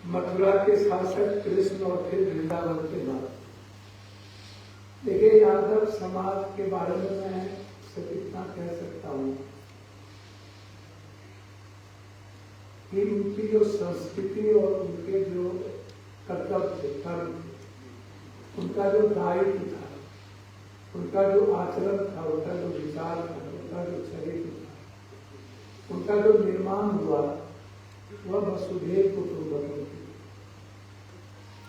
मथुरा के शासक कृष्ण और फिर वृंदावन के बाद। देखिए, यादव समाज के बारे में मैं सिर्फ इतना कह सकता हूँ कि उनकी जो संस्कृति और उनके जो कर्तव्य कर्म, उनका जो दायित्व था, उनका जो आचरण था, उनका जो विचार था, उनका जो चरित्र था, उनका जो निर्माण हुआ, वह वसुधैव कुटुंबकम,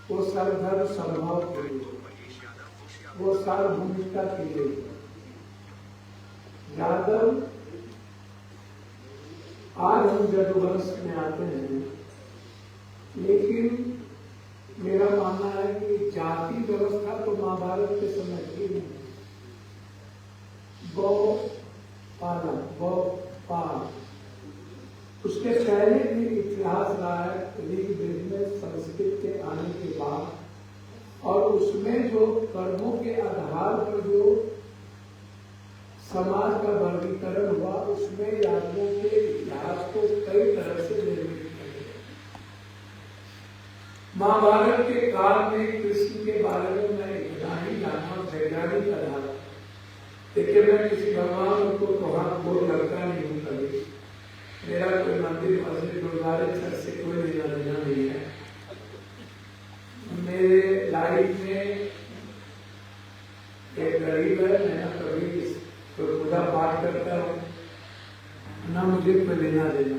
वो सर्वधर्म समभाव के लिए, वो सार्वभौमिकता के लिए। यादव आज हम यदुवंश में आते हैं, लेकिन मेरा मानना है कि जाति व्यवस्था तो महाभारत के समय थी नहीं। गौ पालन, गौ पाल, उसके पहले भी इतिहास रहा है ऋग्वेद में संस्कृत के आने के बाद, और उसमें जो कर्मों के आधार पर जो समाज का वर्गीकरण हुआ, उसमें यादवों के इतिहास को कई तरह से निर्मित किया गया। महाभारत के काल में कृष्ण के बारे में मैं इतना ही जानना वैज्ञानिक आधार। देखिए, मैं किसी भगवान को तो हाथ बोल लगता नहीं हूँ कभी, मेरा कोई मंदिर मस्जिद गुरुद्वारे चर्च से कोई लेना देना नहीं है। मेरे लाइफ में एक गरीब है, मैं ना कभी तो पूजा पाठ करता हूँ, ना मुझे कोई लेना देना,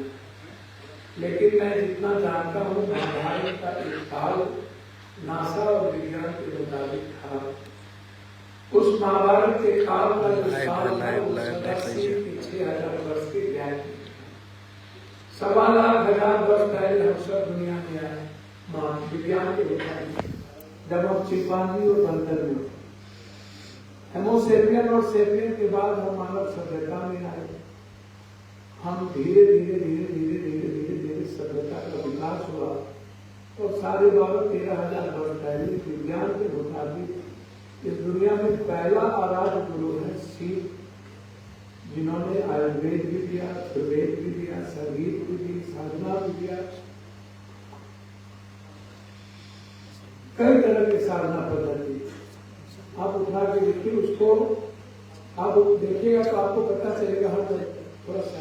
लेकिन मैं जितना जानता हूँ महाभारत का एक काल नासा और विज्ञान के मुताबिक था। उस महाभारत के काल का जो साल था वो 6,000 वर्ष के गैप, 1.25 लाख हजार वर्ष पहले हम सब दुनिया में आए विज्ञान के मुताबिक, जब हम चिंपांजी और बंदर में, होमोसेपियन और सेपियन के बाद हम मानव सभ्यता में आए। हम धीरे धीरे धीरे धीरे धीरे धीरे धीरे सभ्यता का विकास हुआ, और 12,500 वर्ष पहले विज्ञान के मुताबिक इस दुनिया में पहला आराध्य गुरु है शिव, जिन्होंने आयुर्वेद भी दिया, वेद भी दिया, संगीत भी दी, साधना भी दिया, कई तरह की साधना पद्धति आप उठा के देखिए। उसको आप देखिएगा तो आपको पता चलेगा हर थोड़ा सा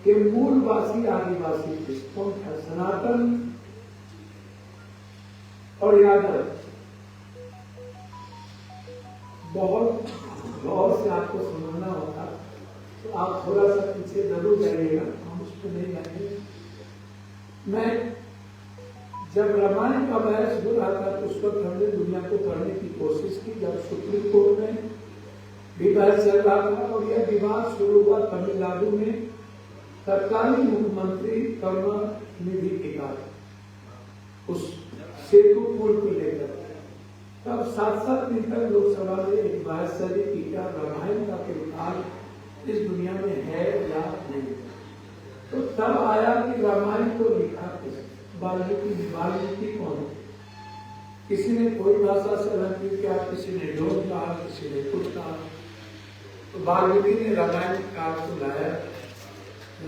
कि मूलवासी आदिवासी थे, कौन था? सनातन और यादव। बहुत गौर से आपको समझना होगा, तो आप थोड़ा सा पीछे जरूर जाइएगा, हम उस पर नहीं जाएंगे। मैं जब रामायण का बहस हो रहा था तो उस वक्त हमने दुनिया को पढ़ने की कोशिश की, जब सुप्रीम कोर्ट में भी बहस चल रहा था, और यह विवाद शुरू हुआ तमिलनाडु में तत्कालीन मुख्यमंत्री करुणानिधि के कारण उस सेतु पुल को लेकर। तब 7-7 दिन तक लोकसभा में एक बहस चली कि क्या रामायण का किरदार इस दुनिया में है या नहीं। तो तब आया कि रामायण को लिखा किसने? वाल्मीकि कौन? किसी ने कोई भाषा से अलग किया, किसी ने ढोल कहा, किसी ने कुछ कहा। तो वाल्मीकि ने रामायण काल को लाया।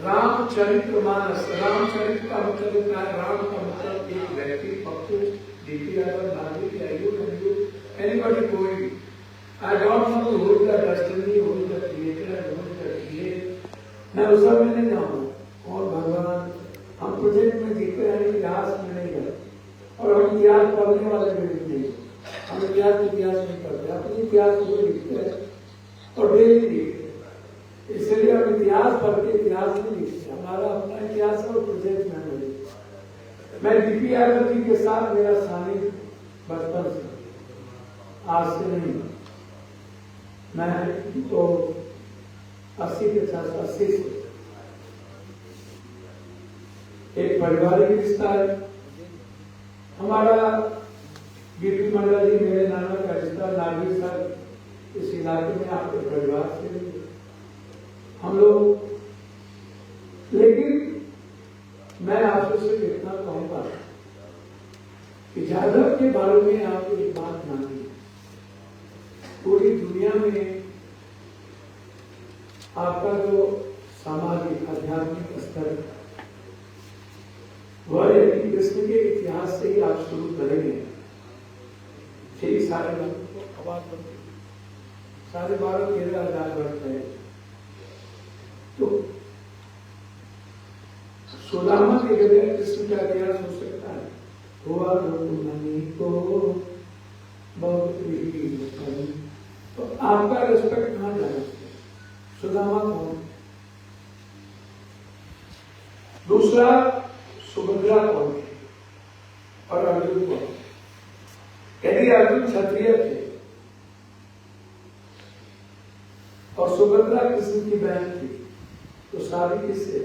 रामचरितमानस, रामचरित का मतलब होता है, राम का मतलब एक व्यक्ति, पप्पू, डीपी यादव, वाल्मीकि, एनीबॉडी, कोई भी। I don't know who is the destiny, who is the creator, who is the create, मैं उस सब में नहीं जाऊंगा। कौन भगवान? हम प्रोजेक्ट में जीते हैं, इतिहास में नहीं है, और हम इतिहास पढ़ने वाले भी नहीं, हम इतिहास नहीं पढ़ते, अपनी इतिहास को लिखते हैं और डेली लिखते हैं। इसलिए हम इतिहास पढ़ के इतिहास नहीं लिखते, हमारा अपना इतिहास और प्रोजेक्ट में नहीं। मैं डीपी यादव जी के साथ मेरा सानिध्य बचपन से, आज से नहीं। मैं तो 80 से एक पारिवारिक रिश्ता है हमारा। बीपी मंडल जी मेरे नाना का रिश्ता, नागरिक साहब इस इलाके में आपके परिवार से हम लोग। लेकिन मैं आपसे सिर्फ इतना कहूंगा कि यादव के बारे में आप एक बात मानिए, पूरी दुनिया में आपका जो सामाजिक आध्यात्मिक स्तर वह यदि कृष्ण के इतिहास से ही आप शुरू करेंगे, ठीक 12,500-13,000 वर्ष है, तो सुदामा के जगह कृष्ण का इतिहास हो सकता है। हुआ रघुमनि को बहुत ही, तो आपका रिस्पेक्ट कहाँ जाना? सुदामा कौन? दूसरा, सुभद्रा कौन और अर्जुन कौन? यदि अर्जुन क्षत्रिय थे और सुभद्रा कृष्ण की बहन थी, तो शादी किससे?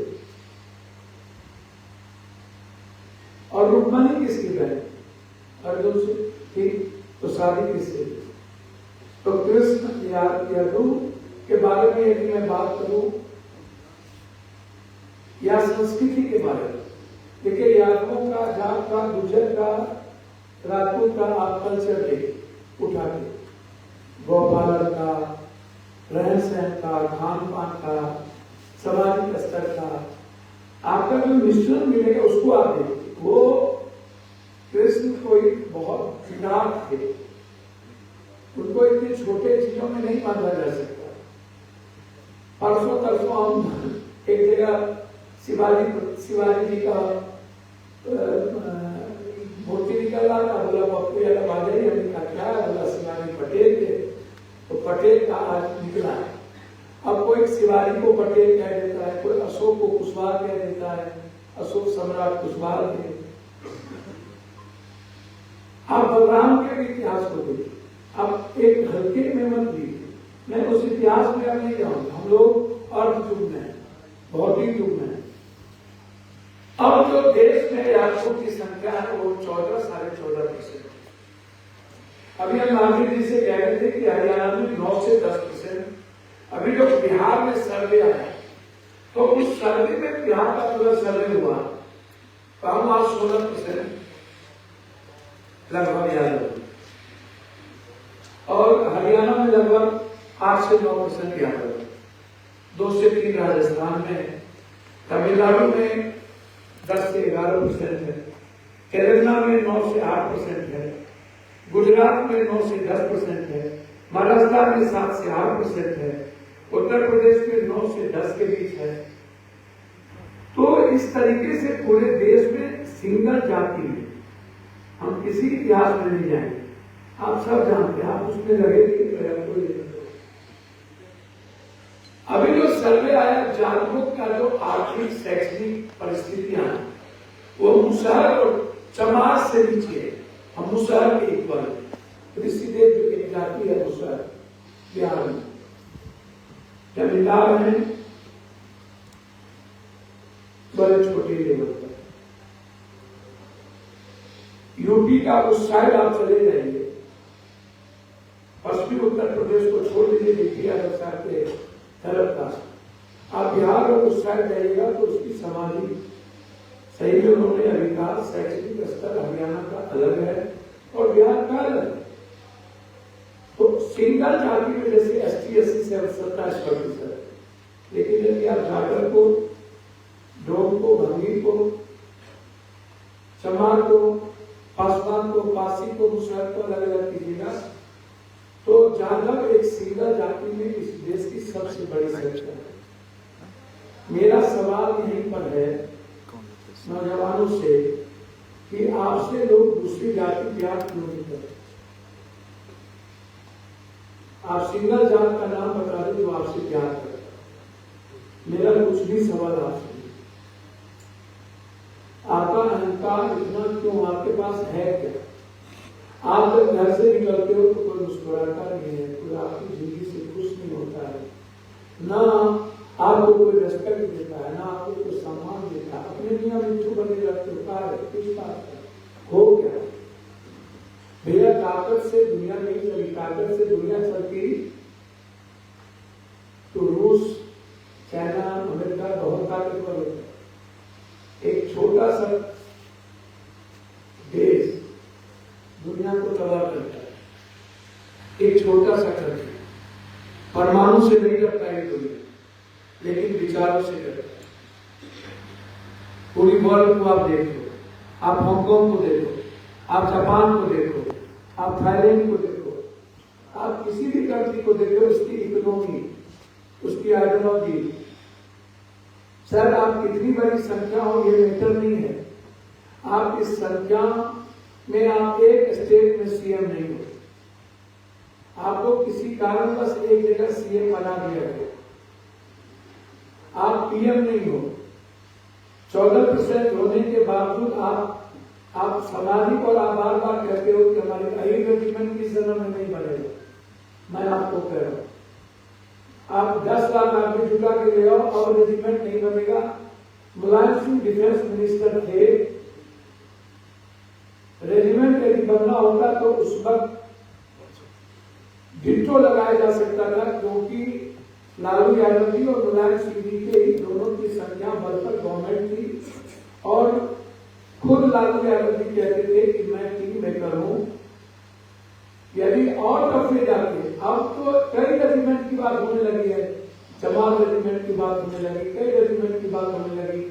और रुक्मणी किसकी बहन? अर्जुन से थी, तो शादी किससे? तो कृष्ण या यदु के बारे में यदि मैं बात करूं या संस्कृति के बारे में, देखिए यादवों का, जाट का, गुर्जर का, राजपूत का आप कल्चर देख उठा के, गौपालन का, रहन सहन का, खान पान का, सामाजिक स्तर का, आपका जो मिश्रण मिलेगा उसको आप देखिए। वो कृष्ण कोई बहुत विराट थे, उनको इतने छोटे चीजों में नहीं बांधा जा सकता। परसों तरसों हम एक जगह शिवाजी जी का मूर्ति निकल रहा था, बोला पप्पू यार बाजे, हमने कहा क्या है? बोला शिवाजी पटेल थे, तो पटेल का आज निकला है। अब कोई शिवाजी को पटेल कह देता है, कोई अशोक को कुशवाहा कह देता है, अशोक सम्राट कुशवाहा थे। आप बलराम के भी इतिहास को देखिए, आप एक हल्के में मत लीजिए, मैं उस इतिहास में अब नहीं जाऊंगा, हम लोग अर्ध युग में, भौतिक युग में। अब जो देश में यादवों की संख्या है वो 14-14.5%। अभी हम नागरिक जी से कह रहे थे कि हरियाणा में 9 से 10%। अभी जो बिहार में सर्वे आया, तो उस सर्वे में बिहार का पूरा सर्वे हुआ, तो हम आज 16% लगभग यादव, और हरियाणा में लगभग 8 से 9% यादव, 2 से 3 राजस्थान में, तमिलनाडु में 10 से 11% है, तेलंगाना में 9 से 8% है, गुजरात में 9 से 10% है, महाराष्ट्र में 7 से 8% है, उत्तर प्रदेश में 9 से 10 के बीच है। तो इस तरीके से पूरे देश में सिंगल जाति में, हम किसी इतिहास में नहीं जाएंगे, आप सब जानते हैं, आप उसमें लगे नहीं। अभी जो सर्वे आया, जागरूक का जो आर्थिक शैक्षणिक परिस्थितियां, वो मुसहर और चमार से नीचे है। हम मुसहर के इक्वल, ऋषिदेव जो एक जाति है मुसहर बिहार में, जमींदार है बड़े छोटे लेवल पर। यूपी का उस साइड आप चले जाइए, पश्चिमी उत्तर प्रदेश को छोड़ दीजिए, देखिए अगर चाहते तरफ का, आप बिहार और उस साइड जाइएगा तो उसकी सामाजिक सही में उन्होंने अधिकार, शैक्षणिक स्तर हरियाणा का अलग है और बिहार का अलग है। तो सिंगल जाति में जैसे ST SC से 27%, लेकिन यदि आप जागर को, डोम को, भंगी को, चमार को, पासवान को, पासी को, मुसहर को अलग अलग कीजिएगा, तो जादव एक सिंगल जाति में इस देश की सबसे बड़ी संख्या है। मेरा सवाल यहीं पर है नौजवानों से कि आपसे लोग दूसरी जाति प्यार क्यों नहीं करते? आप सिंगल जात का नाम बता दें जो आपसे प्यार करता है। मेरा कुछ भी सवाल आपसे नहीं, आपका अहंकार इतना क्यों? आपके पास है क्या? आप जब घर से निकलते हो तो कोई मुस्कुराता नहीं है, कोई आपकी जिंदगी से खुश नहीं होता है, ना आपको कोई रेस्पेक्ट देता है, ना आपको कोई सम्मान देता है। अपने दुनिया में चुप बने रहते हो, किस बात हो क्या? भैया ताकत से दुनिया नहीं चली, ताकत से दुनिया चलती तो रूस, चाइना, अमेरिका बहुत ताकतवर होता है। एक छोटा सा देश दुनिया को तबाह करता है, एक छोटा सा कंट्री, परमाणु से नहीं करता है दुनिया, लेकिन विचारों से करता है। पूरी वर्ल्ड को आप देख लो, आप हांगकांग को देखो, आप जापान को देखो, आप थाईलैंड को देखो, आप किसी भी कंट्री को देखो, उसकी इकोनॉमी, उसकी आइडियोलॉजी, सर आप कितनी बड़ी संख्या हो ये मैटर नहीं है। आप इस संख्या में आप एक स्टेट में सीएम नहीं हो, आपको किसी कारणवश एक जगह सीएम बना दिया गया, आप पीएम नहीं हो। 14% होने के बावजूद आप सामाजिक और आप बार बार कहते हो कि हमारे कई रेजिमेंट की जन्म में नहीं बनेगा। मैं आपको कह रहा हूं, आप 10 लाख आदमी जुटा के ले आओ और रेजिमेंट नहीं बनेगा। मुलायम सिंह डिफेंस मिनिस्टर थे, रेजिमेंट यदि बनना होता तो उस वक्त गिट्टो लगाया जा सकता था, क्योंकि लालू यादव जी और मुलायम सिंह जी के ही दोनों की संख्या बल पर गवर्नमेंट थी। और खुद लालू यादव जी कहते थे कि मैं किंग मेकर हूं। यदि और टफे जाते, अब तो कई रेजिमेंट की बात होने लगी है, जमात रेजिमेंट की बात होने लगी, कई रेजिमेंट की बात होने लगी,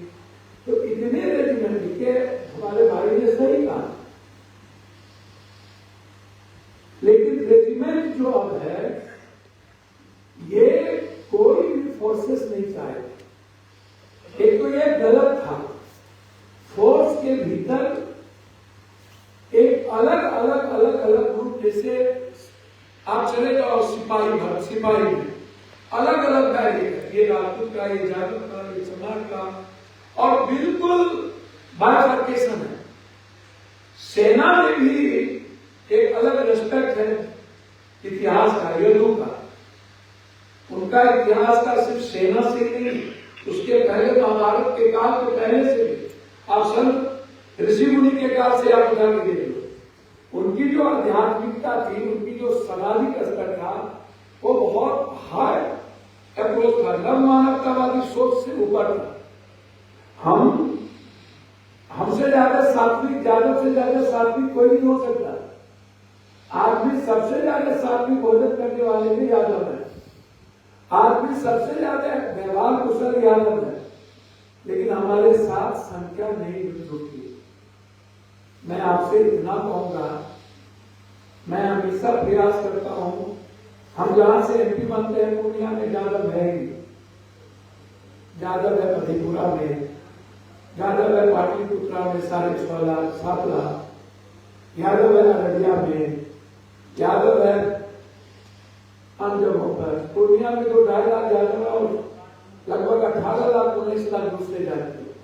तो इतने रेजिमेंट के हमारे भाई ने सही कहा। लेकिन रेजिमेंट जो अब है ये कोई भी फोर्सेस नहीं चाहे। एक तो ये गलत था, फोर्स के भीतर एक अलग अलग ग्रुप, जैसे आप चले जाओ सिपाही में अलग अलग बैरियर, ये राजपूत का, ये जादव का, ये चमार का, और बिल्कुल बाइफर्केशन है। सेना में भी एक अलग रेस्पेक्ट है इतिहास का, योद्धों का। उनका इतिहास का सिर्फ सेना से नहीं, उसके पहले महाभारत के काल के पहले से भी, आप संत ऋषि मुनि के काल से आप उठा के देख लो, उनकी जो आध्यात्मिकता थी, उनकी जो सामाजिक स्तर था, वो बहुत हाई अप्रोच था, नव मानवतावादी सोच से ऊपर था। हमसे ज्यादा सात्विक, यादव से ज्यादा सात्विक कोई नहीं हो सकता। आदमी सबसे ज्यादा सात्विक भोजन करने वाले भी यादव है, आदमी सबसे ज्यादा व्यवहार कुशल यादव है, लेकिन हमारे साथ संख्या नहीं जुटती। मैं आपसे इतना कहूंगा, मैं हमेशा प्रयास करता हूं, हम जहां से एमपी बनते हैं पूर्णिया में यादव है ही, यादव है मधेपुरा में, यादव है पाटलिपुत्रा में 6.5 लाख, यादव है अररिया में, यादव है अन्य जगहों पर। पूर्णिया में तो 2.5 लाख यादव है और लगभग 18 लाख 19 लाख दूसरे जाते हैं।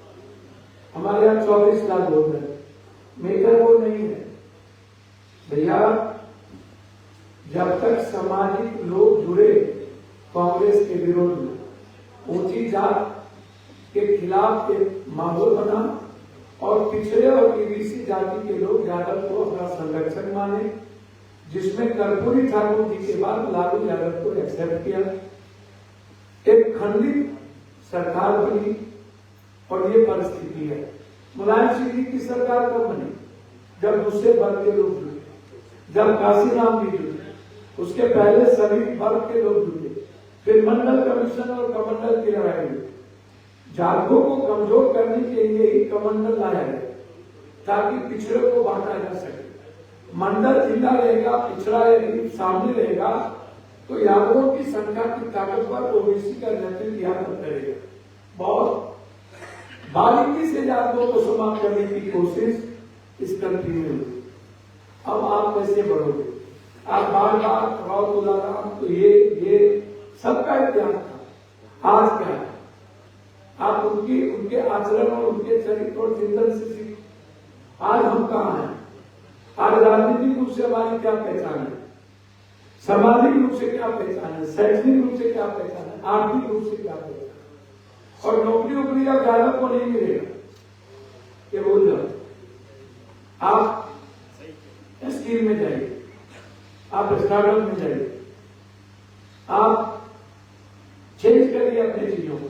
हमारे यहाँ 24 लाख होते हैं। मेजर वो नहीं है भैया, जब तक सामाजिक लोग जुड़े कांग्रेस के विरोध में, ऊंची जात के खिलाफ एक माहौल बना और पिछड़े और ईबीसी जाति के लोग यादव को अपना संरक्षक माने, जिसमें कर्पूरी ठाकुर जी के बाद लालू यादव को एक्सेप्ट किया, एक खंडित सरकार बनी। और ये परिस्थिति है। मुलायम सिंह जी की सरकार कब बनी? जब दूसरे वर्ग के लोग जुटे, जब काशीराम जी जुटे, उसके पहले सभी वर्ग के लोग जुटे, फिर मंडल कमीशन और कमंडल की लड़ाई हुई। जातों को कमजोर करने के लिए ही कमंडल लाया गया, ताकि पिछड़े को बांटा जा सके। मंडल जिंदा रहेगा, पिछड़ा यदि सामने रहेगा, तो यादवों की संख्या की ताकत पर ओबीसी का नेतृत्व यादव करेगा। बहुत बारीकी से यादवों को समाप्त करने की कोशिश इस कंट्री में हुई। अब आप कैसे बढ़ोगे? आप बार बार तो ये सबका इतिहास था। आज क्या है? आप उनके आचरण और उनके चरित्र और चिंतन से सीख। आज हम कहाँ हैं? आज राजनीतिक रूप से हमारी क्या पहचान है, सामाजिक रूप से क्या पहचान है, शैक्षणिक रूप से क्या पहचान है, आर्थिक रूप से क्या पहचान है। और नौकरी वोकरी अब यादव को नहीं मिलेगा, ये बोल जाओ। आप स्कीम में जाइए, आप स्टार्टअप में जाइए, आप चेंज करिए अपने चीजों को।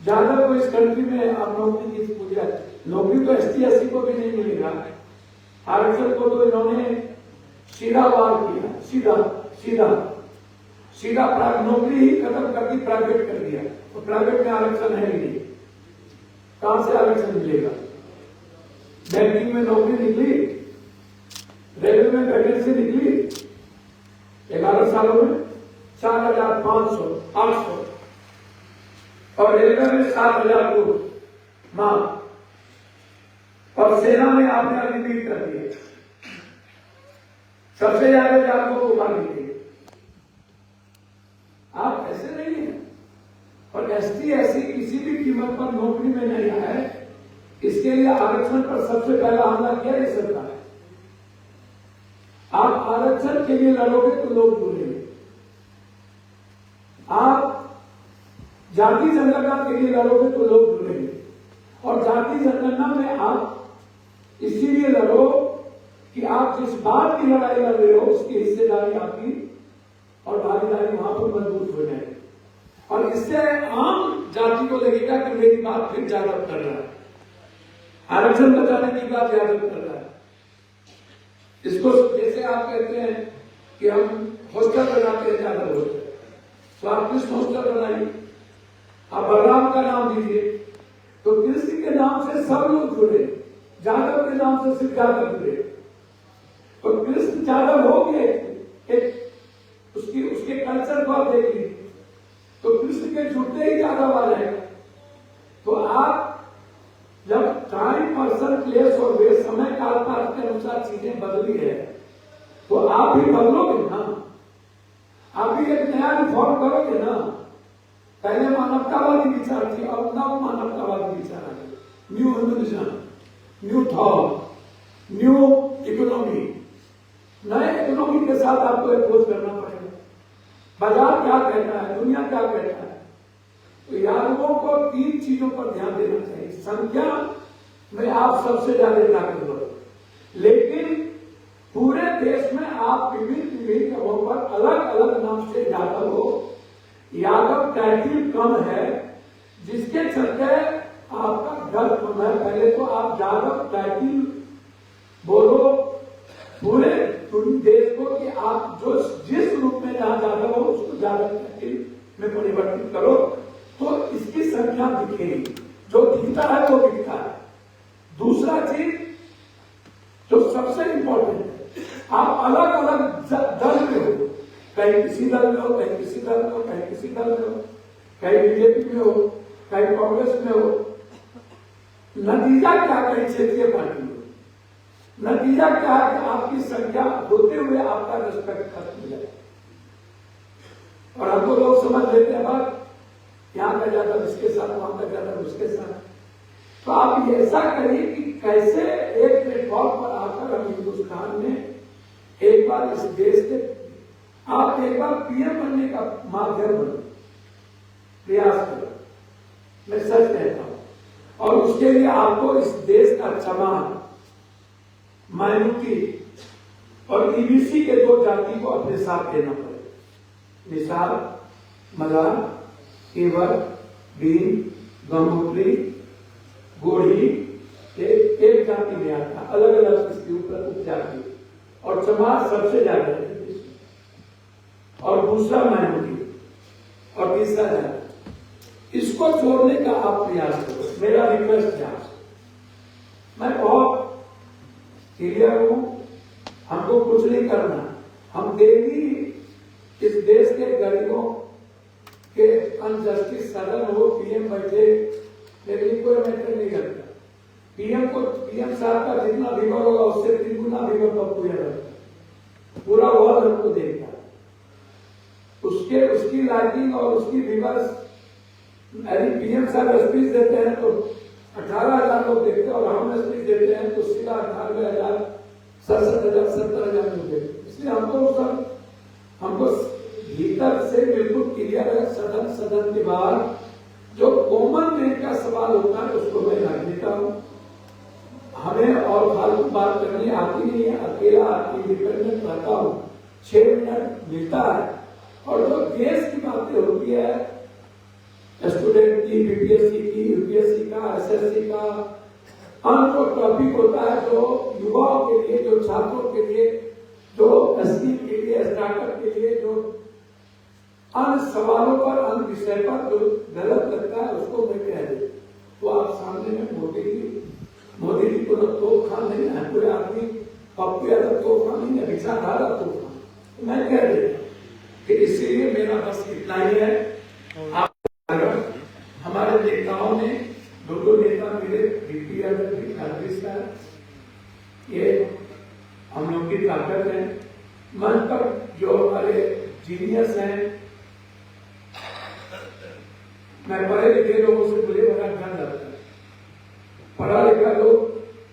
यादव को इस कंट्री में आप नौकरी की पूजा, नौकरी तो ST SC को भी नहीं मिलेगा। आरक्षण को तो इन्होंने सीधा वार किया, सीधा नौकरी ही खत्म कर दी, प्राइवेट कर दिया। तो प्राइवेट में आरक्षण है ही नहीं, कहां से आरक्षण मिलेगा? बैंकिंग में नौकरी निकली, रेलवे में वैकेंसी निकली 11 सालों में 4,500 800 और रेलवे में 7,000 लोग मांग, और सेना में आपने अग्निवीर कर दिए, सबसे ज्यादा जातकों को मांग दी। आप ऐसे नहीं हैं। और एसटी ऐसी किसी भी कीमत पर नौकरी में नहीं आया है। इसके लिए आरक्षण पर सबसे पहला हमला किया ये सरकार है। आप आरक्षण के लिए लड़ोगे तो लोग बोलेंगे, आप जाति जनगणना के लिए लड़ोगे तो लोग बोलेंगे, और जाति जनगणना में आप इसीलिए लड़ो कि आप जिस बात की लड़ाई लड़ रहे हो उसकी हिस्सेदारी आपकी और भागीदारी वहां पर मजबूत हो जाएगी। और इससे आम जाति को लगेगा कि मेरी बात फिर यादव कर रहा है, आरक्षण बचाने की बात यादव कर रहा है। इसको जैसे आप कहते हैं कि हम हॉस्टल बनाते हैं यादव होते, तो आप कृष्ण हॉस्टल बनाइए, आप बलराम का नाम दीजिए, तो कृष्ण के नाम से सब लोग जुड़े, यादव के नाम से सिर्फ यादव जुड़े। तो कृष्ण यादव हो गए, एक उसके कल्चर को आप देख लीजिए, तो कृष्ण के जुड़ते ही यादव आ जाएगा। तो आप जब टाइम, पर्सन, प्लेस और वे, समय काल पात्र के अनुसार चीजें बदली है, तो आप भी बदलोगे ना, आप भी एक नया रिफॉर्म करोगे ना। पहले मानवतावादी विचार थी, अब नव मानवतावादी विचार आ गए, new humanism, new thought, new economy. नए इकोनॉमी के साथ आपको अप्रोच करना पड़ेगा। बाजार क्या कहता है, दुनिया क्या कहता है। तो यादवों को 3 चीजों पर ध्यान देना चाहिए। संख्या में आप सबसे ज्यादा ताकत हो, लेकिन पूरे देश में आप विभिन्न जगहों पर अलग अलग नाम से यादव हो। यादव टाइटल कम है, जिसके चलते आपका दर कम है। पहले तो आप यादव टाइटल बोलो पूरे देश को कि आप जो जिस रूप में जहां यादव हो उसको यादव टाइटल में परिवर्तित करो, तो इसकी संख्या दिखेगी। जो दिखता है वो दिखता है। दूसरा चीज जो सबसे इंपॉर्टेंट है, आप अलग अलग दल में हो, कहीं किसी दल में हो, कहीं किसी दल में हो, कहीं किसी दल में हो, कहीं बीजेपी में हो, कहीं कांग्रेस में हो। नतीजा क्या, कहीं क्षेत्रीय पार्टी में, नतीजा क्या है कि आपकी संख्या होते हुए आपका रिस्पेक्ट खत्म हो जाए। और हमको लोग समझ लेते हैं बात, यहां का ज्यादा इसके साथ, वहां का ज्यादा उसके साथ। तो आप ऐसा करिए कि कैसे एक प्लेटफॉर्म पर आकर हम हिंदुस्तान में एक बार इस देश के, आप एक बार पीएम बनने का माध्यम बनो, प्रयास करो। मैं सच कहता हूं। और उसके लिए आपको इस देश का चमान, माइनॉरिटी और ईबीसी के 2 जाति को अपने साथ लेना पड़ेगा। मिसाल मलार, केवल, भीम, गंगोत्री, गोढ़ी, एक जाति में आता, अलग अलग इसके ऊपर उपजाति, और चमार सबसे ज्यादा है, और दूसरा माइनॉरिटी, और तीसरा जाति। इसको छोड़ने का आप प्रयास करो। मेरा रिक्वेस्ट है आपसे, मैं बहुत क्लियर हूं, हमको कुछ नहीं करना। हम डेली इस देश के गरीबों के अनजस्टिस सदन हो, पीएम बैठे, लेकिन कोई मैटर नहीं करता। पीएम साहब का जितना विवर होगा उससे 3 गुना विवर पप्पू यादव, पूरा वर्ल्ड हमको देखता है। उसकी लाइटिंग और उसकी विवर्स, यदि पीएम साहब स्पीच देते हैं तो 18,000 लोग देखते हैं, और हम स्पीच देते हैं तो सीधा 98,000, 67,000, 70,000 लोग देखते। इसलिए हमको भीतर से बिल्कुल क्लियर है। सदन के बाहर जो कॉमन मैन का सवाल होता है उसको मैं रख देता हूं। हमें और फालतू बात करनी आती नहीं है, अकेला इंडिपेंडेंट रहता हूं, 6 मिनट मिलता है, और जो देश की बातें होती है, स्टूडेंट की, बीपीएससी की, यूपीएससी का, एसएससी का, अन्य टॉपिक होता है जो युवाओं के लिए, जो छात्रों के लिए, जो स्कीम के लिए, स्टार्टअप के लिए, जो अन्य सवालों पर, अन्य विषय पर जो गलत लगता है उसको मैं कह दूं, तो आप सामने में मोटेगी मोदी जी को तोहफा नहीं है, कोई आदमी पप्पू यादव तोहफा नहीं है, विचारधारा तोहफा। मैं कह देता कि इसीलिए मेरा बस इतना ही है। आप हमारे नेताओं ने दो नेता मेरे बीपी यादव भी कांग्रेस का, ये हम लोग की ताकत है। मन पर जो हमारे जीनियस हैं, मैं पढ़े लिखे लोगों से मुझे बड़ा डर लगता है। पढ़ा लिखा लोग